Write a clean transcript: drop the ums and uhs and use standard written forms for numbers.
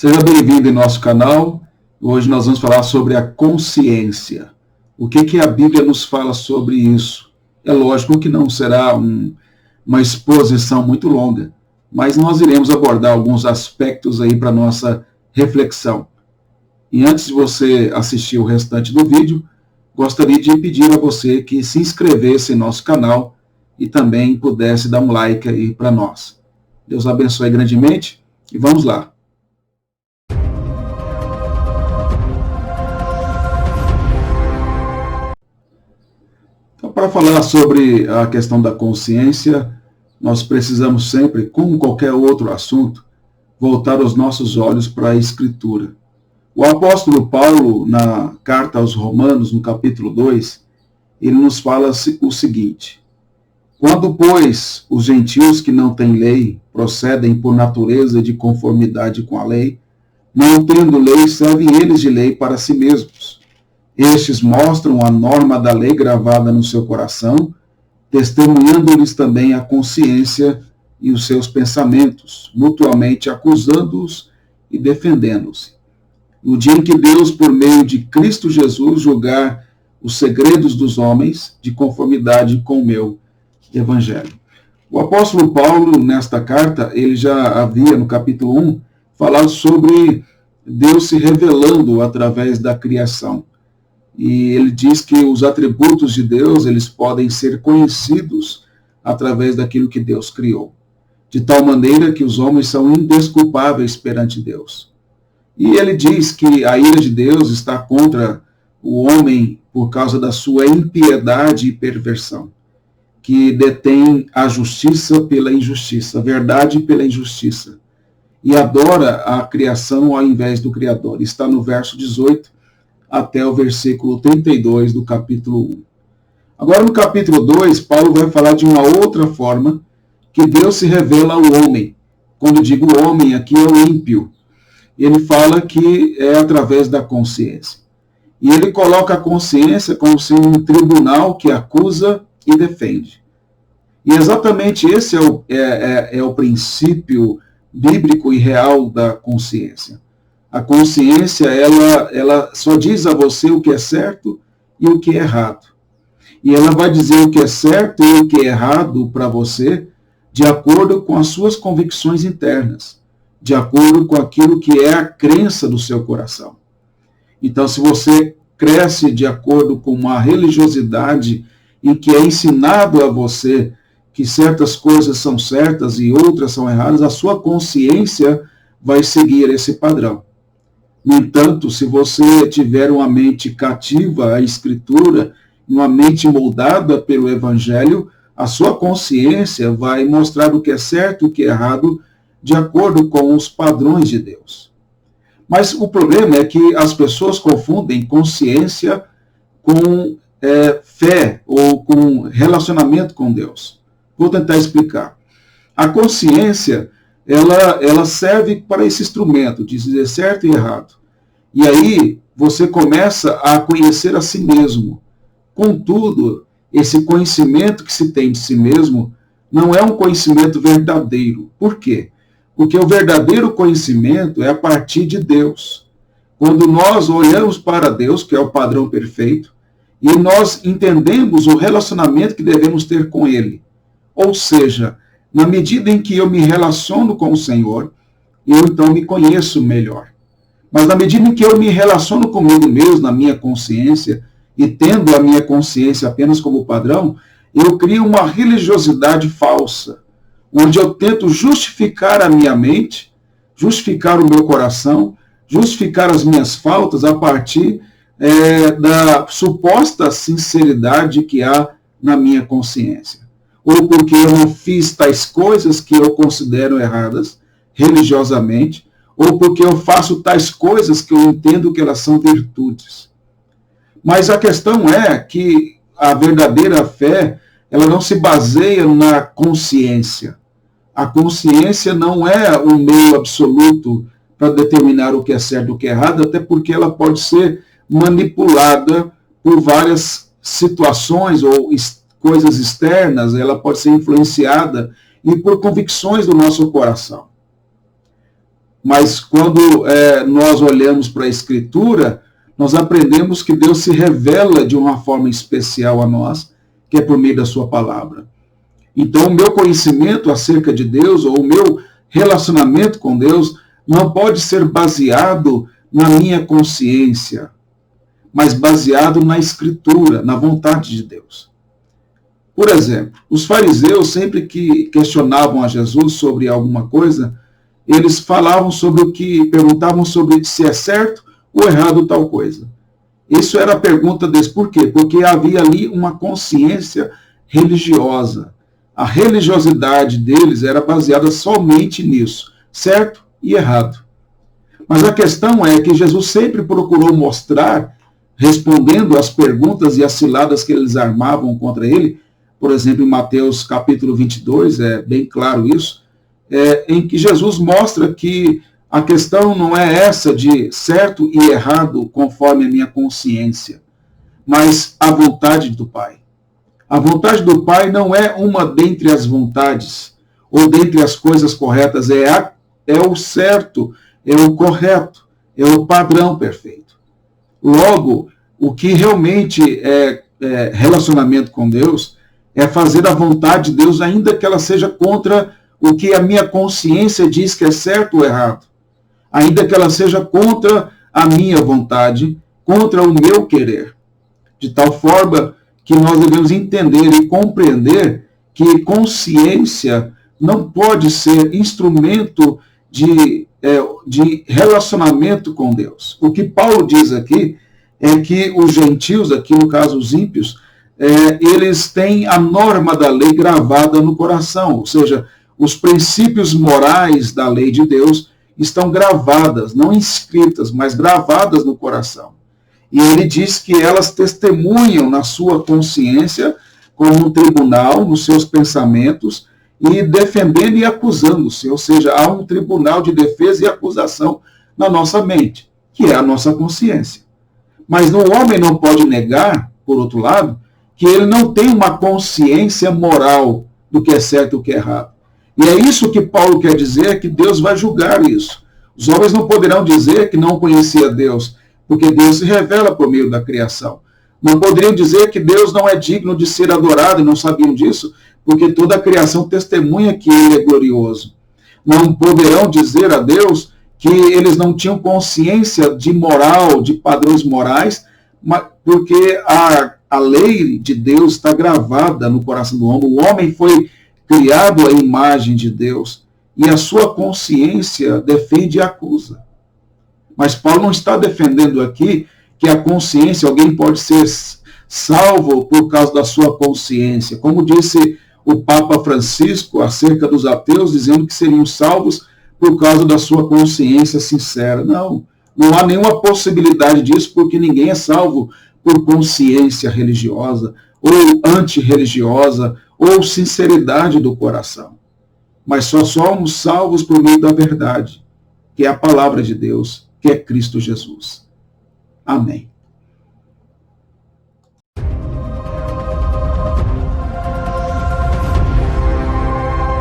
Seja bem-vindo em nosso canal. Hoje nós vamos falar sobre a consciência. O que a Bíblia nos fala sobre isso? É lógico que não será uma exposição muito longa, mas nós iremos abordar alguns aspectos aí para nossa reflexão. E antes de você assistir o restante do vídeo, gostaria de pedir a você que se inscrevesse em nosso canal e também pudesse dar um like aí para nós. Deus abençoe grandemente e vamos lá. Então, para falar sobre a questão da consciência, nós precisamos sempre, como qualquer outro assunto, voltar os nossos olhos para a Escritura. O apóstolo Paulo, na carta aos Romanos, no capítulo 2, ele nos fala o seguinte: quando, pois, os gentios que não têm lei procedem por natureza de conformidade com a lei, não tendo lei, servem eles de lei para si mesmos. Estes mostram a norma da lei gravada no seu coração, testemunhando-lhes também a consciência e os seus pensamentos, mutuamente acusando-os e defendendo-se. No dia em que Deus, por meio de Cristo Jesus, julgar os segredos dos homens, de conformidade com o meu Evangelho. O apóstolo Paulo, nesta carta, ele já havia, no capítulo 1, falado sobre Deus se revelando através da criação. E ele diz que os atributos de Deus, eles podem ser conhecidos através daquilo que Deus criou. De tal maneira que os homens são indesculpáveis perante Deus. E ele diz que a ira de Deus está contra o homem por causa da sua impiedade e perversão, que detém a justiça pela injustiça, a verdade pela injustiça, e adora a criação ao invés do Criador. Está no verso 18 até o versículo 32 do capítulo 1. Agora, no capítulo 2, Paulo vai falar de uma outra forma que Deus se revela ao homem. Quando digo homem, aqui é o ímpio. Ele fala que é através da consciência. E ele coloca a consciência como sendo um tribunal que acusa e defende. E exatamente esse é o princípio bíblico e real da consciência. A consciência, ela só diz a você o que é certo e o que é errado. E ela vai dizer o que é certo e o que é errado para você de acordo com as suas convicções internas, de acordo com aquilo que é a crença do seu coração. Então, se você cresce de acordo com uma religiosidade em que é ensinado a você que certas coisas são certas e outras são erradas, a sua consciência vai seguir esse padrão. No entanto, se você tiver uma mente cativa à Escritura, uma mente moldada pelo Evangelho, a sua consciência vai mostrar o que é certo e o que é errado, de acordo com os padrões de Deus. Mas o problema é que as pessoas confundem consciência com fé ou com relacionamento com Deus. Vou tentar explicar. A consciência, ela serve para esse instrumento, de dizer certo e errado. E aí você começa a conhecer a si mesmo. Contudo, esse conhecimento que se tem de si mesmo não é um conhecimento verdadeiro. Por quê? Porque o verdadeiro conhecimento é a partir de Deus. Quando nós olhamos para Deus, que é o padrão perfeito, e nós entendemos o relacionamento que devemos ter com Ele. Ou seja, na medida em que eu me relaciono com o Senhor, eu então me conheço melhor. Mas na medida em que eu me relaciono comigo mesmo, na minha consciência, e tendo a minha consciência apenas como padrão, eu crio uma religiosidade falsa, onde eu tento justificar a minha mente, justificar o meu coração, justificar as minhas faltas a partir da suposta sinceridade que há na minha consciência. Ou porque eu não fiz tais coisas que eu considero erradas, religiosamente, ou porque eu faço tais coisas que eu entendo que elas são virtudes. Mas a questão é que a verdadeira fé, ela não se baseia na consciência. A consciência não é um meio absoluto para determinar o que é certo e o que é errado, até porque ela pode ser manipulada por várias situações ou coisas externas, ela pode ser influenciada e por convicções do nosso coração. Mas quando nós olhamos para a Escritura, nós aprendemos que Deus se revela de uma forma especial a nós, que é por meio da sua palavra. Então, o meu conhecimento acerca de Deus, ou o meu relacionamento com Deus, não pode ser baseado na minha consciência, mas baseado na Escritura, na vontade de Deus. Por exemplo, os fariseus, sempre que questionavam a Jesus sobre alguma coisa, eles falavam sobre o que, perguntavam sobre se é certo ou errado tal coisa. Isso era a pergunta deles. Por quê? Porque havia ali uma consciência religiosa. A religiosidade deles era baseada somente nisso, certo e errado. Mas a questão é que Jesus sempre procurou mostrar, respondendo às perguntas e às ciladas que eles armavam contra ele, por exemplo, em Mateus capítulo 22, é bem claro isso, em que Jesus mostra que a questão não é essa de certo e errado conforme a minha consciência, mas a vontade do Pai. A vontade do Pai não é uma dentre as vontades, ou dentre as coisas corretas, é o certo, é o correto, é o padrão perfeito. Logo, o que realmente é relacionamento com Deus é fazer a vontade de Deus, ainda que ela seja contra o que a minha consciência diz que é certo ou errado. Ainda que ela seja contra a minha vontade, contra o meu querer. De tal forma que nós devemos entender e compreender que consciência não pode ser instrumento de relacionamento com Deus. O que Paulo diz aqui é que os gentios, aqui no caso os ímpios, eles têm a norma da lei gravada no coração, ou seja, os princípios morais da lei de Deus estão gravadas, não escritas, mas gravadas no coração. E ele diz que elas testemunham na sua consciência, como um tribunal, nos seus pensamentos, e defendendo e acusando-se. Ou seja, há um tribunal de defesa e acusação na nossa mente, que é a nossa consciência. Mas o homem não pode negar, por outro lado, que ele não tem uma consciência moral do que é certo e o que é errado. E é isso que Paulo quer dizer, que Deus vai julgar isso. Os homens não poderão dizer que não conhecia Deus, porque Deus se revela por meio da criação. Não poderiam dizer que Deus não é digno de ser adorado, e não sabiam disso, porque toda a criação testemunha que Ele é glorioso. Não poderão dizer a Deus que eles não tinham consciência de moral, de padrões morais, porque a lei de Deus está gravada no coração do homem. O homem foi criado à imagem de Deus, e a sua consciência defende e acusa. Mas Paulo não está defendendo aqui que a consciência, alguém pode ser salvo por causa da sua consciência. Como disse o Papa Francisco acerca dos ateus, dizendo que seriam salvos por causa da sua consciência sincera. Não há nenhuma possibilidade disso, porque ninguém é salvo por consciência religiosa, ou antirreligiosa, ou sinceridade do coração. Mas só somos salvos por meio da verdade, que é a palavra de Deus, que é Cristo Jesus. Amém.